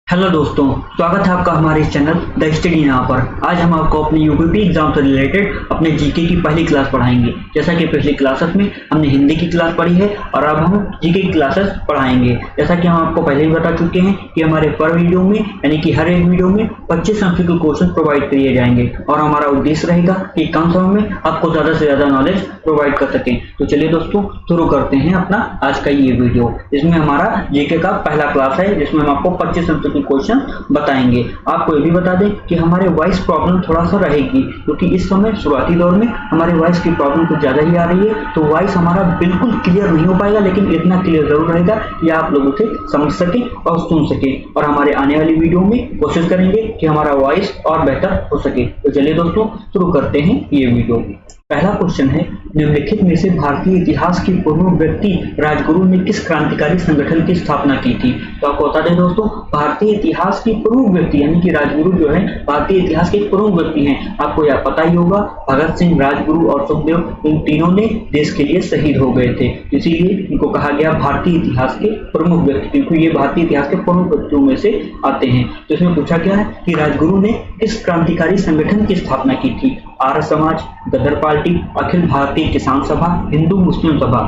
Hello दोस्तों, स्वागत है आपका हमारे इस चैनल द स्टडी नाउ पर। आज हम आपको अपने यूपीपी एग्जाम से रिलेटेड अपने जीके की पहली क्लास पढ़ाएंगे। जैसा कि पिछली क्लासेस में हमने हिंदी की क्लास पढ़ी है और अब हम जीके की क्लासेस पढ़ाएंगे। जैसा कि हम आपको पहले ही बता चुके हैं कि हमारे पर वीडियो में यानी कि हर एक वीडियो में 25 MCQ क्वेश्चन प्रोवाइड किए जाएंगे और हमारा उद्देश्य रहेगा कि कम समय में आपको ज्यादा से ज्यादा नॉलेज प्रोवाइड कर सकें। तो चलिए दोस्तों, शुरू करते हैं अपना आज का ये वीडियो। इसमें हमारा जीके का पहला क्लास है जिसमें हम आपको 25 MCQ क्वेश्चन बताएंगे। आपको ये भी बता दें कि हमारे वॉइस प्रॉब्लम थोड़ा सा रहेगी, क्योंकि इस समय शुरुआती दौर में हमारे वॉइस की प्रॉब्लम कुछ ज्यादा ही आ रही है। तो वॉइस हमारा बिल्कुल क्लियर नहीं हो पाएगा, लेकिन इतना क्लियर जरूर रहेगा कि आप लोग उसे समझ सके और सुन सके। और हमारे आने वाली वीडियो में कोशिश करेंगे कि हमारा वॉइस और बेहतर हो सके। तो चलिए दोस्तों, शुरू करते हैं ये वीडियो। पहला क्वेश्चन है, निम्नलिखित में से भारतीय इतिहास के पूर्व व्यक्ति राजगुरु ने किस क्रांतिकारी संगठन की स्थापना की थी? तो आपको बता दें दोस्तों, भारतीय इतिहास के पूर्व व्यक्ति यानी कि राजगुरु जो है भारतीय इतिहास के पूर्व व्यक्ति हैं। आपको यह पता ही होगा, भगत सिंह, राजगुरु और सुखदेव, इन तीनों ने देश के लिए शहीद हो गए थे। इसीलिए इनको कहा गया भारतीय इतिहास के प्रमुख व्यक्ति, क्योंकि ये भारतीय इतिहास के प्रमुख व्यक्तियों में से आते हैं। तो इसमें पूछा गया है कि राजगुरु ने किस क्रांतिकारी संगठन की स्थापना की थी? आर्य समाज, गदर पार्टी, अखिल भारतीय किसान सभा, हिंदू मुस्लिम सभा।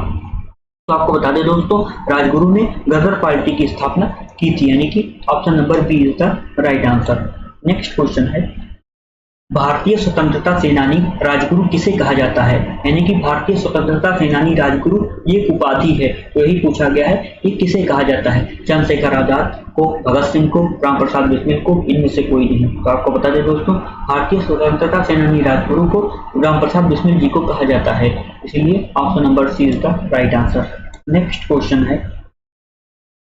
तो आपको बता दें दोस्तों, राजगुरु ने गदर पार्टी की स्थापना की थी, यानी कि option number B is the right answer. Next question है, भारतीय स्वतंत्रता सेनानी राजगुरु किसे कहा जाता है? यानी कि भारतीय स्वतंत्रता सेनानी राजगुरु ये उपाधि है। तो यही पूछा गया है कि किसे कहा जाता है? चंद्रशेखर आजाद को, भगत सिंह को, राम प्रसाद बिस्मिल को, इनमें से कोई नहीं। तो आपको बता दें दोस्तों, भारतीय स्वतंत्रता सेनानी राजगुरु को राम प्रसाद बिस्मिल जी को कहा जाता है। इसलिए option number C is the right answer. Next question है,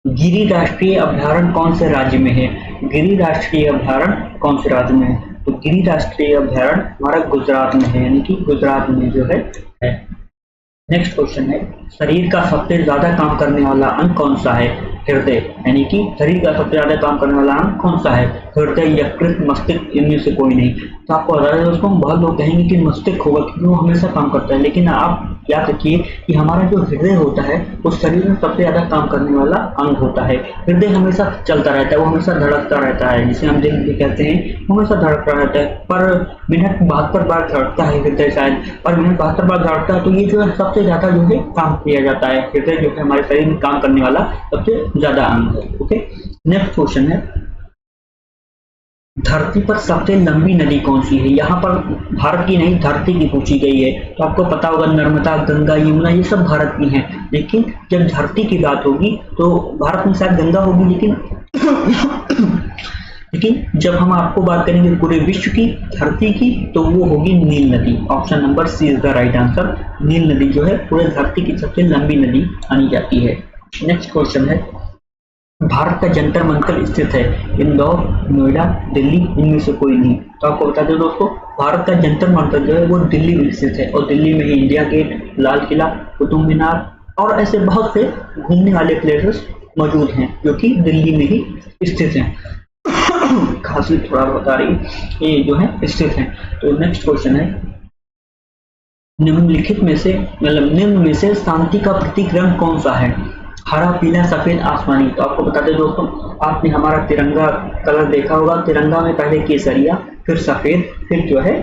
गिरि राष्ट्रीय अभ्यारण्य कौन से राज्य में है? गिरि राष्ट्रीय अभ्यारण्य कौन से राज्य में है? तो गिरि राष्ट्रीय अभ्यारण्य हमारा गुजरात में है, यानी कि गुजरात में जो है। नेक्स्ट क्वेश्चन है, शरीर का सबसे ज्यादा काम करने वाला अंग कौन सा है? हृदय। यानी कि शरीर का सबसे ज्यादा काम करने वाला अंग कौन सा है? हृदय, यकृत, मस्तिष्क, इनमें से कोई नहीं। तो आपको बता दें दोस्तों, बहुत लोग कहेंगे कि मस्तिष्क होगा क्योंकि वो हमेशा काम करता है, लेकिन आप याद रखिए कि हमारा जो हृदय होता है वो शरीर में सबसे ज्यादा काम करने वाला अंग होता है। हृदय हमेशा चलता रहता है, वो हमेशा धड़कता रहता है, जिसे हम दिल भी कहते हैं, हमेशा धड़कता रहता है। पर मिनट 72 बार धड़कता है हृदय, शायद पर मिनट 72 बार धड़कता है। तो ये जो है सबसे ज्यादा जो है काम किया जाता है। हृदय जो है हमारे शरीर में काम करने वाला सबसे ज्यादा अंग है। ओके, नेक्स्ट क्वेश्चन है, धरती पर सबसे लंबी नदी कौन सी है? यहाँ पर भारत की नहीं, धरती की पूछी गई है। तो आपको पता होगा, नर्मदा, गंगा, यमुना, ये सब भारत की हैं। लेकिन जब धरती की बात होगी तो भारत में शायद गंगा होगी, लेकिन जब हम आपको बात करेंगे पूरे विश्व की धरती की, तो वो होगी नील नदी। Option number C is the right answer. Nile नदी जो है पूरे धरती की सबसे लंबी नदी मानी जाती है। नेक्स्ट क्वेश्चन है, भारत का जंतर मंतर स्थित है? इंदौर, नोएडा, दिल्ली, इनमें से कोई नहीं। तो आपको बता दें दोस्तों, भारत का जंतर मंतर जो है वो दिल्ली में स्थित है और दिल्ली में ही इंडिया गेट, लाल किला, कुतुब मीनार और ऐसे बहुत से घूमने वाले प्लेसेस मौजूद हैं जो कि दिल्ली में ही स्थित हैं। खांसी थोड़ा बहुत आ रही है, ये जो है स्थित है। तो नेक्स्ट क्वेश्चन है, निम्नलिखित में से निम्न में से शांति का प्रतीक रंग कौन सा है? हरा, पीला, सफेद, आसमानी। तो आपको बता दें दोस्तों, आपने हमारा तिरंगा कलर देखा होगा। तिरंगा में पहले केसरिया, फिर सफेद, फिर जो है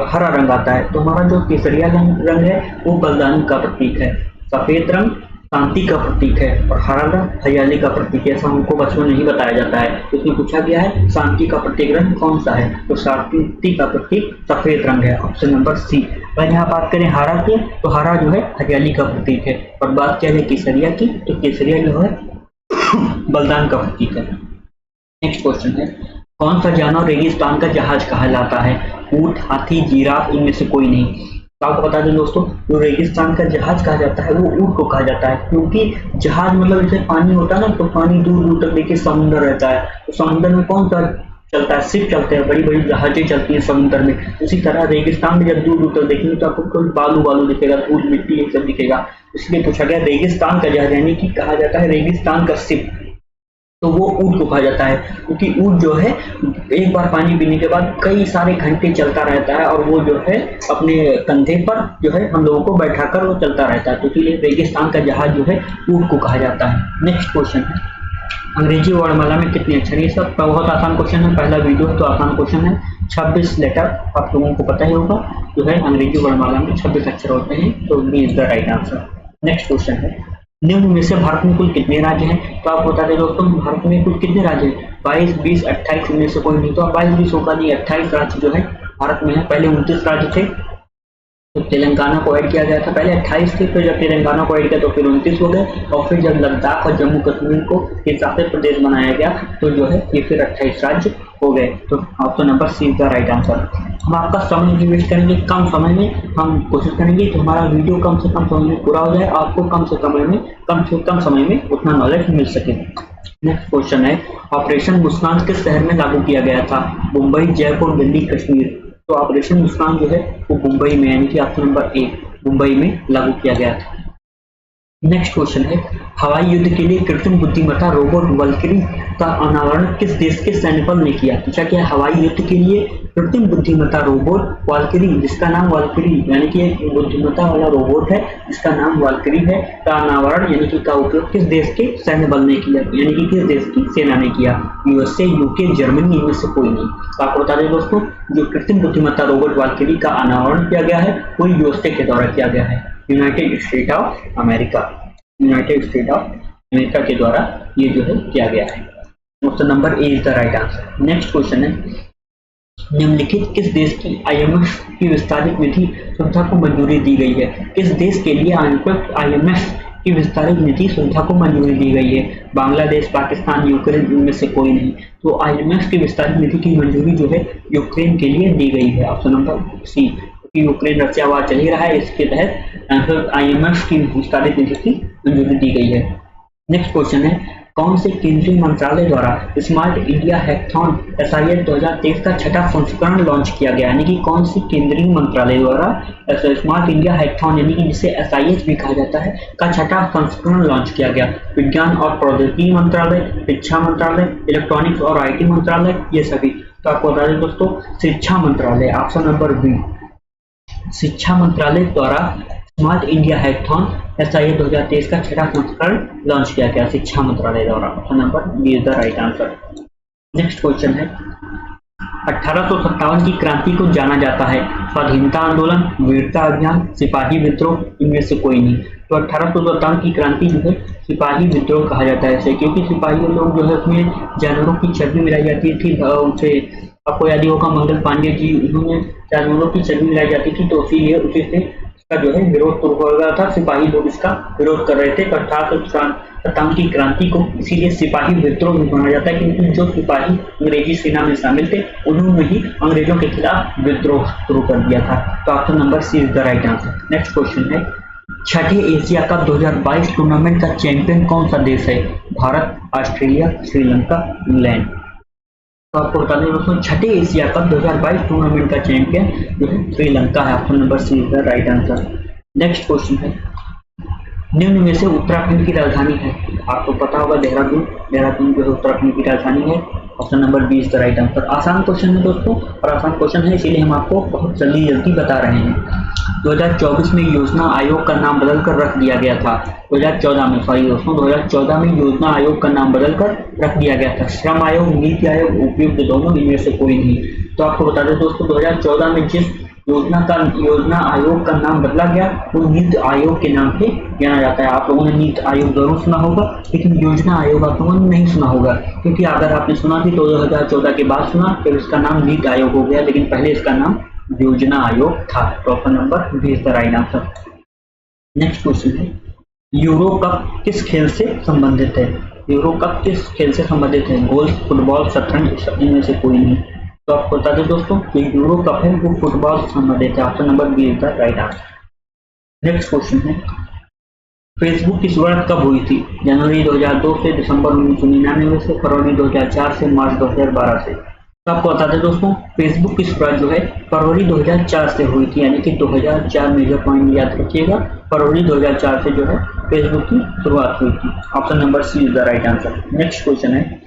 हरा रंग आता है। तो हमारा जो केसरिया रंग है वो बलिदान का प्रतीक है, सफेद रंग शांति का प्रतीक है और हरा रंग हरियाली का प्रतीक है। ऐसा हमको बचपन में नहीं बताया जाता है। इसमें पूछा गया है शांति का प्रतीक रंग कौन सा है? तो शांति का प्रतीक सफेद रंग है, ऑप्शन नंबर सी। पर यहाँ बात करें हरा की, तो हरा जो है हरियाली का प्रतीक है। और बात क्या है केसरिया की, तो केसरिया जो है बलिदान का प्रतीक है। नेक्स्ट क्वेश्चन है, कौन सा जानवर रेगिस्तान का जहाज कहलाता है? ऊंट, हाथी, जिराफ, इनमें से कोई नहीं। तो आपको बता दें दोस्तों, जो रेगिस्तान का जहाज कहा जाता है वो ऊंट को कहा जाता है, क्योंकि जहाज मतलब जैसे पानी होता है ना, तो पानी दूर दूर तक देखिए समुद्र रहता है। तो समुद्र में कौन सा चलता है? शिप चलते हैं, बड़ी बड़ी जहाजें चलती हैं समुद्र में। उसी तरह रेगिस्तान में जब दूर दूर तक देखेंगे तो आपको कोई बालू बालू दिखेगा, धूल मिट्टी ये सब दिखेगा। इसलिए पूछा गया रेगिस्तान का जहाज, यानी कि कहा जाता है रेगिस्तान का शिप। तो वो ऊंट को कहा जाता है, क्योंकि ऊंट जो है एक बार पानी पीने के बाद कई सारे घंटे चलता रहता है और वो जो है अपने कंधे पर जो है हम लोगों को बैठाकर वो चलता रहता है। तो इसलिए रेगिस्तान का जहाज जो है ऊंट को कहा जाता है। नेक्स्ट क्वेश्चन है, अंग्रेजी वर्णमाला में कितने अक्षर? ये सब बहुत आसान क्वेश्चन है, पहला वीडियो है तो आसान क्वेश्चन है। 26 लेटर आप लोगों को पता ही होगा, जो है अंग्रेजी वर्णमाला में 26 अक्षर होते हैं, तो B is the right answer. Next question है, निम्न में से भारत में कुल कितने राज्य हैं? तो आप बता दें दोस्तों, भारत में कुल कितने राज्य हैं? 22, 20, 28 इनमें से कोई नहीं, तो 22, 20 होगा नहीं, 28 राज्य जो है भारत में है। पहले 29 राज्य थे, तो तेलंगाना को ऐड किया गया था, पहले 28 थे, फिर जब तेलंगाना को ऐड किया तो फिर 29 हो गए, और फिर जब लद्दाख और जम्मू कश्मीर को एक साथ प्रदेश बनाया गया तो जो है ये फिर 28 राज्य हो गए। तो option number C is the right answer. हम आपका समय इन्वेस्ट करेंगे, कम समय में हम कोशिश करेंगे कि हमारा वीडियो कम से कम समय में पूरा हो जाए, आपको कम से कम समय में उतना नॉलेज मिल सके। नेक्स्ट क्वेश्चन है, ऑपरेशन मुस्कान किस शहर में लागू किया गया था? मुंबई, जयपुर, दिल्ली, कश्मीर। तो ऑपरेशन मुस्कान जो है वो मुंबई में, यानी कि ऑप्शन नंबर ए मुंबई में लागू किया गया था। नेक्स्ट क्वेश्चन है, हवाई युद्ध के लिए कृत्रिम बुद्धिमत्ता रोबोट वल्किरी का अनावरण किस देश के सैन्य बल ने किया? पूछा क्या हवाई युद्ध के लिए कृत्रिम बुद्धिमत्ता रोबोट वाल्किरी, जिसका नाम वाल्किरी यानी कि एक बुद्धिमत्ता वाला रोबोट है जिसका नाम वाल्किरी है, का अनावरण यानी कि का उपयोग किस देश के सैन्य बल ने किया, यानी कि किस देश की सेना ने किया? यूएसए, यूके, जर्मनी, इनमें से कोई नहीं। तो आपको बता दें दोस्तों, जो कृत्रिम बुद्धिमत्ता रोबोट वाल्किरी का अनावरण किया गया है वो यूएसए के द्वारा किया गया है, United state of America, United state of America के द्वारा ये जो है किया गया है। Option number A is the right answer. Next question है, निम्नलिखित किस देश की आईएमएफ की विस्तारित निधि सुविधा को मंजूरी दी गई है? किस देश के लिए आईएमएफ की विस्तारित निधि सुविधा को मंजूरी दी गई है? बांग्लादेश, पाकिस्तान, यूक्रेन, इनमें से कोई नहीं। तो आईएमएफ की विस्तारित निधि की मंजूरी जो है यूक्रेन के लिए दी गई है, option number C. Ukraine Russia war चल ही रहा है, इसके तहत आईएमएफ की विस्तारित निधि की मंजूरी दी गई है। नेक्स्ट क्वेश्चन है, कौन से केंद्रीय मंत्रालय द्वारा स्मार्ट इंडिया हैकाथॉन SIH 2023 का छठा संस्करण लॉन्च किया गया? यानी कि कौन सी केंद्रीय मंत्रालय द्वारा स्मार्ट इंडिया हैकाथॉन यानी कि जिसे SIH भी कहा जाता है का छठा संस्करण लॉन्च किया गया? विज्ञान और प्रौद्योगिकी मंत्रालय, शिक्षा मंत्रालय, इलेक्ट्रॉनिक्स और IT मंत्रालय, ये सभी। तो आपको बता दें दोस्तों, शिक्षा मंत्रालय, ऑप्शन नंबर बी, शिक्षा मंत्रालय द्वारा स्मार्ट इंडिया हैकाथॉन SIH 2023 का छठा संस्करण लॉन्च किया गया, शिक्षा मंत्रालय द्वारा, option number B is the right answer. Next question है, 1857 की क्रांति को जाना जाता है स्वाधीनता आंदोलन, वीरता अभियान, सिपाही विद्रोह, इनमें से कोई नहीं। तो 1857 की क्रांति जो है सिपाही विद्रोह कहा जाता है इसे, क्योंकि सिपाही लोग जो है उसमें जानवरों की चर्बी मिलाई जाती थी, उनसे आपको याद होगा मंगल पांडे जी, उन्होंने जानवरों की चर्बी मिलाई जाती थी, तो उसी से इसका जो है विरोध शुरू हो गया था, सिपाही लोग इसका विरोध कर रहे थे। 1857 की क्रांति को इसीलिए सिपाही विद्रोह भी माना जाता है, क्योंकि जो सिपाही अंग्रेजी सेना में शामिल थे उन्होंने ही अंग्रेजों के खिलाफ विद्रोह शुरू कर दिया था। तो option number C is the right answer. Next question है, छठे एशिया कप 2022 टूर्नामेंट का चैंपियन कौन सा देश है? Bharat, Australia, Sri Lanka, England. तो आपको बता दें दोस्तों, छठे एशिया कप 2022 टूर्नामेंट का चैंपियन जो है श्रीलंका है, option number C is the right answer. Next question है, निम्न में से उत्तराखंड की राजधानी है? आपको पता होगा देहरादून, देहरादून जो है उत्तराखंड की राजधानी है, option number B is the right answer. आसान क्वेश्चन है दोस्तों, और आसान क्वेश्चन है इसीलिए हम आपको बहुत जल्दी बता रहे हैं। 2024 में योजना आयोग का नाम बदलकर रख दिया गया था, 2014 में, सॉरी दोस्तों, 2014 में योजना आयोग का नाम बदलकर रख दिया गया था। श्रम आयोग, नीति आयोग, उपयुक्त दोनों, इनमें से कोई नहीं। तो आपको बता दें दोस्तों, 2014 में जिस योजना आयोग का नाम बदला गया वो नीति आयोग के नाम से जाना जाता है। आप लोगों ने नीति आयोग जरूर सुना होगा, लेकिन योजना आयोग आप लोगों ने नहीं सुना होगा, क्योंकि अगर आपने सुना भी तो 2014 के बाद सुना, फिर इसका नाम नीति आयोग हो गया, लेकिन पहले इसका नाम योजना आयोग था। तो option number B is the right answer. Next question है, यूरो कप किस खेल से संबंधित है? यूरो कप किस खेल से संबंधित है? गोल्फ, फुटबॉल, शतरंज, इनमें से कोई नहीं। तो आपको बता दें दोस्तों कि यूरो कप है वो फुटबॉल से संबंधित है, option number B is the right answer. Next question है, फेसबुक की शुरुआत कब हुई थी? जनवरी 2002 से, दिसंबर 1999 से, फरवरी 2004 से, मार्च 2012 से। तो आपको बता दें दोस्तों, फेसबुक की शुरुआत जो है फरवरी 2004 से हुई थी, यानी कि 2004 मेजर पॉइंट याद रखिएगा, फरवरी 2004 से जो है फेसबुक की शुरुआत हुई थी, option number C is the right answer. Next question है,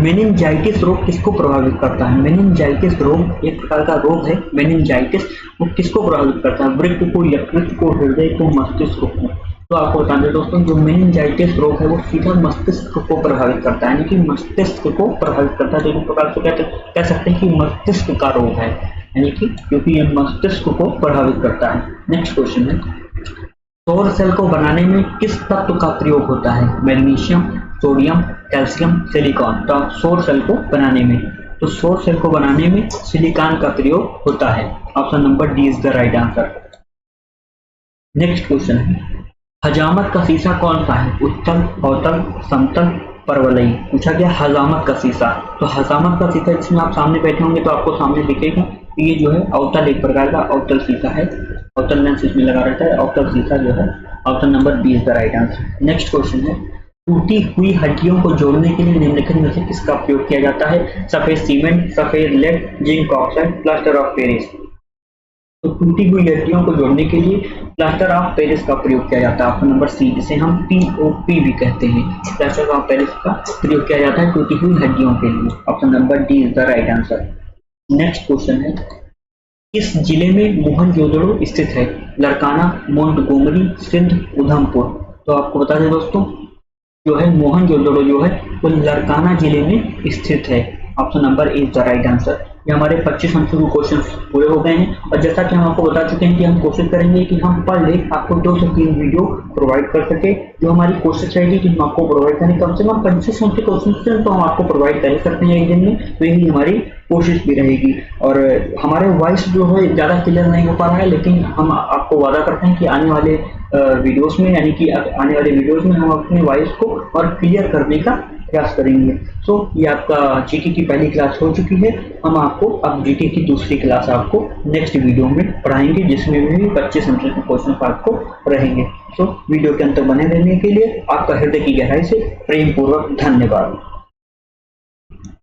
मेनिनजाइटिस रोग किसको प्रभावित करता है? मेनिनजाइटिस रोग एक प्रकार का रोग है, मेनिनजाइटिस वो किसको प्रभावित करता है? वृक्क को, यकृत को, हृदय को, मस्तिष्क को। तो आपको बता दें दोस्तों, जो मेनिंजाइटिस रोग है वो सीधा मस्तिष्क को प्रभावित करता है, यानी कि मस्तिष्क को प्रभावित करता है। तो एक प्रकार से कह सकते हैं कि मस्तिष्क का रोग है, यानी कि क्योंकि ये मस्तिष्क को प्रभावित करता है। नेक्स्ट क्वेश्चन है, सौर सेल को बनाने में किस तत्व का प्रयोग होता है? Magnesium, sodium, calcium, silicon. तो सौर सेल को बनाने में, तो सौर सेल को बनाने में सिलिकॉन का प्रयोग होता है। Option number D is the right answer. Next question है, हजामत का शीशा कौन सा है? उत्तल, अवतल, समतल, परवलयी। पूछा गया हजामत का शीशा। तो हजामत का शीशा जिसमें आप सामने बैठे होंगे तो आपको सामने दिखेगा, ये जो है अवतल, एक प्रकार का अवतल शीशा है, अवतल लेंस इसमें लगा रहता है, अवतल शीशा जो है। Option number B is the right answer. Next question है, टूटी हुई हड्डियों को जोड़ने के लिए निम्नलिखित में से किसका प्रयोग किया जाता है? सफेद सीमेंट, सफेद lead, zinc oxide, plaster of Paris. तो टूटी हुई हड्डियों को जोड़ने के लिए प्लास्टर ऑफ पेरिस का प्रयोग किया जाता है। ऑप्शन नंबर सी, जिसे हम पीओपी भी कहते हैं, प्लास्टर ऑफ पेरिस का प्रयोग किया जाता है टूटी हुई हड्डियों के लिए। Option number D is the right answer. Next question है, किस जिले में मोहनजोदड़ो स्थित है? लड़काना, मोंटगोमरी, सिंध, उधमपुर। तो आपको बता दें दोस्तों, जो है मोहनजोदड़ो जो है वो लड़काना जिले में स्थित है। Option number A is the right answer. ये हमारे 25 अंकों के क्वेश्चन पूरे हो गए हैं, और जैसा कि हम आपको बता चुके हैं कि हम कोशिश करेंगे कि हम पर डे आपको 2 से 3 वीडियो प्रोवाइड कर सके। जो हमारी कोशिश रहेगी कि हम आपको प्रोवाइड करें कम से कम 25 अंक के क्वेश्चन, तो हम आपको प्रोवाइड कर सकते हैं एक दिन में। तो यही हमारी कोशिश भी रहेगी। और हमारे वॉइस जो है ज़्यादा क्लियर नहीं हो पा रहा है, लेकिन हम आपको वादा करते हैं कि आने वाले वीडियोस में, यानी कि आने वाले वीडियोस में हम अपने वॉइस को और क्लियर करने का प्रयास करेंगे। सो ये आपका जीके की पहली क्लास हो चुकी है। हम आपको अब जीके की दूसरी क्लास आपको नेक्स्ट वीडियो में पढ़ाएंगे, जिसमें भी 25 अंक के क्वेश्चन आपको रहेंगे। सो वीडियो के अंत तक बने रहने के लिए आपका हृदय की गहराई से प्रेम पूर्वक धन्यवाद।